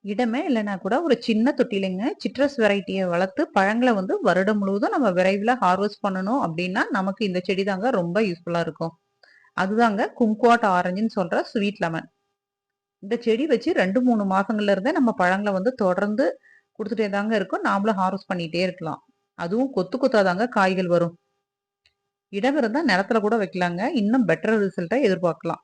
இடமே இல்லைன்னா கூட ஒரு சின்ன தொட்டிலைங்க சிட்ரஸ் வெரைட்டியை வளர்த்து பழங்களை வந்து வருடம் முழுவதும் நம்ம விரைவில் ஹார்வெஸ்ட் பண்ணணும் அப்படின்னா நமக்கு இந்த செடி தாங்க ரொம்ப யூஸ்ஃபுல்லா இருக்கும். அதுதாங்க கும்குவாட் ஆரஞ்சுன்னு சொல்ற ஸ்வீட் லெமன். இந்த செடி வச்சு 2, 3 மாசங்கள்ல இருந்தே நம்ம பழங்களை வந்து தொடர்ந்து குடுத்துட்டே தாங்க இருக்கும். நாமளும் ஹார்வெஸ்ட் பண்ணிட்டே இருக்கலாம். அதுவும் கொத்து கொத்தா தாங்க காய்கள் வரும். இடம் இருந்தா நிலத்துல கூட வைக்கலாங்க. இன்னும் பெட்டர் ரிசல்ட்டை எதிர்பார்க்கலாம்.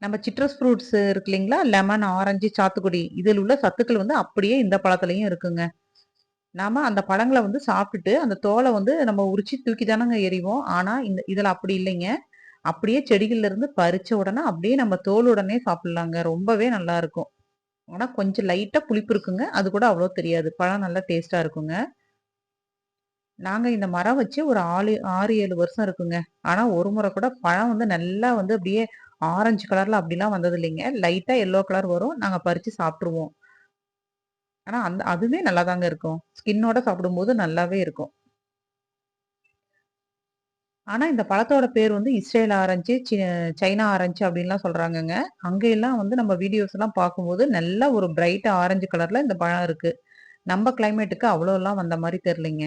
நம்ம சிட்ரஸ் ஃப்ரூட்ஸ் இருக்கு இல்லைங்களா? லெமன், ஆரஞ்சு, சாத்துக்குடி இதில் உள்ள சத்துக்கள் வந்து அப்படியே இந்த பழத்துலயும் இருக்குங்க. நாம அந்த பழங்கள வந்து சாப்பிட்டுட்டு அந்த தோல வந்து நம்ம உரிச்சு தூக்கி தானங்க எறிவோம். ஆனா இதுல அப்படி இல்லைங்க. அப்படியே செடிகள்ல இருந்து பறிச்ச உடனே அப்படியே நம்ம தோலுடனே சாப்பிடலாங்க. ரொம்பவே நல்லா இருக்கும். ஆனா கொஞ்சம் லைட்டா புளிப்பு இருக்குங்க. அது கூட அவ்வளோ தெரியாது. பழம் நல்லா டேஸ்ட்டா இருக்குங்க. நாங்க இந்த மரம் வச்சு ஒரு 6, 7 வருஷம் இருக்குங்க. ஆனா ஒரு முறை கூட பழம் வந்து நல்லா வந்து அப்படியே ஆரஞ்சு கலர்ல அப்படிலாம் வந்தது இல்லைங்க. லைட்டா எல்லோ கலர் வரும். நாங்க பறிச்சு சாப்ட்டுருவோம். ஆனா அதுவே நல்லாதாங்க இருக்கும். ஸ்கின்னோட சாப்பிடும்போது நல்லாவே இருக்கும். ஆனா இந்த பழத்தோட பேர் வந்து இஸ்ரேல் ஆரஞ்சு, சைனா ஆரஞ்சு அப்படின்லாம் சொல்றாங்கங்க. அங்க எல்லாம் வந்து நம்ம வீடியோஸ்லாம் பார்க்கும்போது நல்ல ஒரு பிரைட் ஆரஞ்சு கலர்ல இந்த பழம் இருக்கு. நம்ம கிளைமேட்டுக்கு அவ்வளோலாம் வந்த மாரி தெரியலைங்க.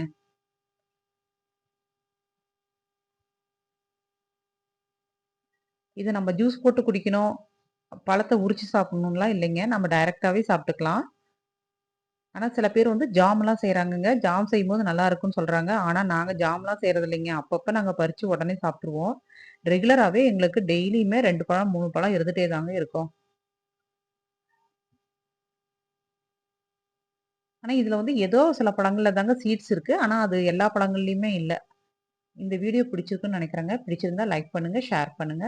இத நம்ம ஜூஸ் போட்டு குடிக்கணும், பழத்த உரிச்சு சாப்பிடணும்லாம் இல்லைங்க. நம்ம டைரக்ட்டாவே சாப்பிட்டுக்கலாம். ஆனா சில பேர் வந்து ஜாம்லாம் செய்றாங்கங்க. ஜாம் செய்யும்போது நல்லா இருக்குன்னு சொல்றாங்க. ஆனா நாங்க ஜாம்லாம் செய்றது இல்லைங்க. அப்பப்ப நாங்க பறிச்சு உடனே சாப்ட்டுருவோம். ரெகுலராவே எங்களுக்கு டெய்லியுமே 2 பழம், 3 பழம் இருந்துட்டே தாங்க இருக்கும். ஆனா இதுல வந்து ஏதோ சில பழங்கள்ல தாங்க சீட்ஸ் இருக்கு. ஆனா அது எல்லா பழங்கள்லயுமே இல்ல. இந்த வீடியோ பிடிச்சிருக்குன்னு நெனைக்கிறேங்க. பிடிச்சிருந்தா லைக் பண்ணுங்க, ஷேர் பண்ணுங்க.